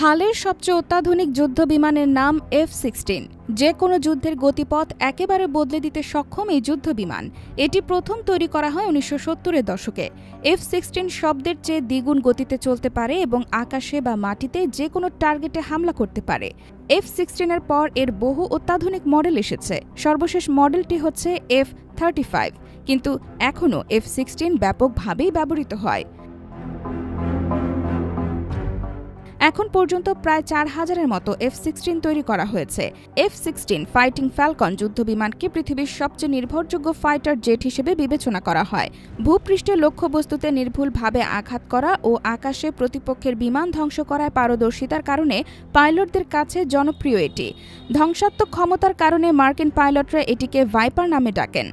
হালের সবচেয়ে অত্যাধুনিক যুদ্ধ বিমানের নাম F-16। যে কোনো যুদ্ধের গতিপথ একেবারে বদলে দিতে সক্ষম এই যুদ্ধ বিমান। এটি প্রথম তৈরি করা হয় 1970-এর দশকে। F-16 শব্দের চেয়ে দ্বিগুণ গতিতে চলতে পারে এবং আকাশে বা মাটিতে যে কোনো টার্গেটে হামলা করতে পারে। F-16-এর পর এর বহু অত্যাধুনিক মডেল এসেছে। সর্বশেষ মডেলটি হচ্ছে F-35, কিন্তু এখনও F-16 ব্যাপকভাবেই ব্যবহৃত হয়। এখন পর্যন্ত প্রায় 4000-এর মতো F-16 তৈরি করা হয়েছে। F-16 ফাইটিং ফ্যালকন যুদ্ধবিমানকে পৃথিবীর সবচেয়ে নির্ভরযোগ্য ফাইটার জেট হিসেবে বিবেচনা করা হয়। ভূপৃষ্ঠে লক্ষ্যবস্তুতে নির্ভুলভাবে আঘাত করা ও আকাশে প্রতিপক্ষের বিমান ধ্বংস করায় পারদর্শিতার কারণে পাইলটদের কাছে জনপ্রিয় এটি। ধ্বংসাত্মক ক্ষমতার কারণে মার্কিন পাইলটরা এটিকে ভাইপার নামে ডাকেন।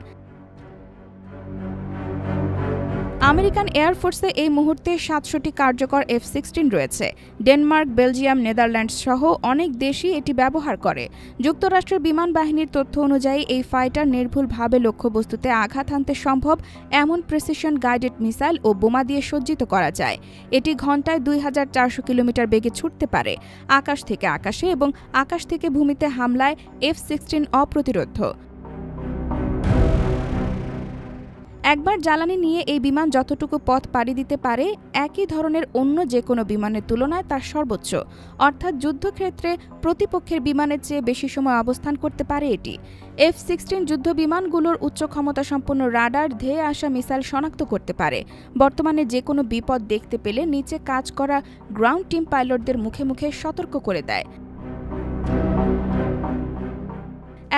আমেরিকান এয়ারফোর্সে এই মুহূর্তে 700টি কার্যকর F-16 রয়েছে। ডেনমার্ক, বেলজিয়াম, নেদারল্যান্ডস সহ অনেক দেশই এটি ব্যবহার করে। যুক্তরাষ্ট্রের বিমান বাহিনীর তথ্য অনুযায়ী এই ফাইটার নির্ভুলভাবে লক্ষ্যবস্তুতে আঘাত হানতে সম্ভব এমন প্রিসিশন গাইডেড মিসাইল ও বোমা দিয়ে সজ্জিত করা যায়। এটি ঘণ্টায় 2400 কিলোমিটার বেগে ছুটতে পারে। আকাশ থেকে আকাশে এবং আকাশ থেকে ভূমিতে হামলায় F-16 অপ্রতিরোধ্য। একবার জ্বালানি নিয়ে এই বিমান যতটুকু পথ পাড়ি দিতে পারে, একই ধরনের অন্য যে কোনো বিমানের তুলনায় তার সর্বোচ্চ, অর্থাৎ যুদ্ধক্ষেত্রে প্রতিপক্ষের বিমানের চেয়ে বেশি সময় অবস্থান করতে পারে এটি। F-16 যুদ্ধ বিমানগুলোর উচ্চ ক্ষমতাসম্পন্ন রাডার ধেয়ে আসা মিসাইল শনাক্ত করতে পারে। বর্তমানে যে কোনো বিপদ দেখতে পেলে নিচে কাজ করা গ্রাউন্ড টিম পাইলটদের মুখে মুখে সতর্ক করে দেয়।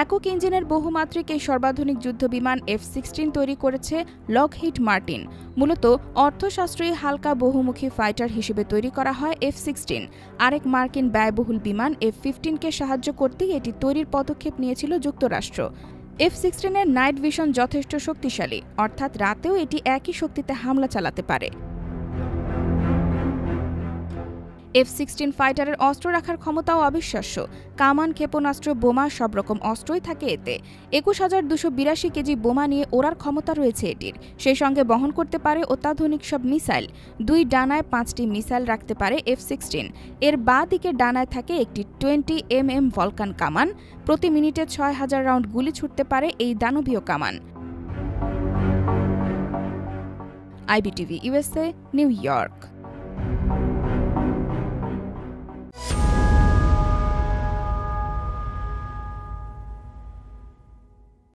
একক ইঞ্জিনের বহুমাত্রিক এই সর্বাধুনিক যুদ্ধবিমান F-16 তৈরি করেছে লকহিড মার্টিন। মূলত অর্থসাশ্রয়ী হালকা বহুমুখী ফাইটার হিসেবে তৈরি করা হয় F-16। আরেক মার্কিন ব্যয়বহুল বিমান F-15-কে সাহায্য করতেই এটি তৈরির পদক্ষেপ নিয়েছিল যুক্তরাষ্ট্র। F-16-এর নাইট ভিশন যথেষ্ট শক্তিশালী, অর্থাৎ রাতেও এটি একই শক্তিতে হামলা চালাতে পারে। F-16 ফাইটারের অস্ত্র রাখার ক্ষমতাও অবিশ্বাস্য। কামান, ক্ষেপণাস্ত্র, বোমা সব রকম অস্ত্রই থাকে এতে। 21282 কেজি বোমা নিয়ে ওড়ার ক্ষমতা রয়েছে এটির। সেই সঙ্গে বহন করতে পারে অত্যাধুনিক সব মিসাইল। 2 ডানায় 5টি মিসাইল রাখতে পারে F-16। এর বাঁ দিকের ডানায় থাকে একটি 20 mm ভলকান কামান। প্রতি মিনিটে 6000 রাউন্ড গুলি ছুটতে পারে এই দানবীয় কামান। IBTV USA, new York.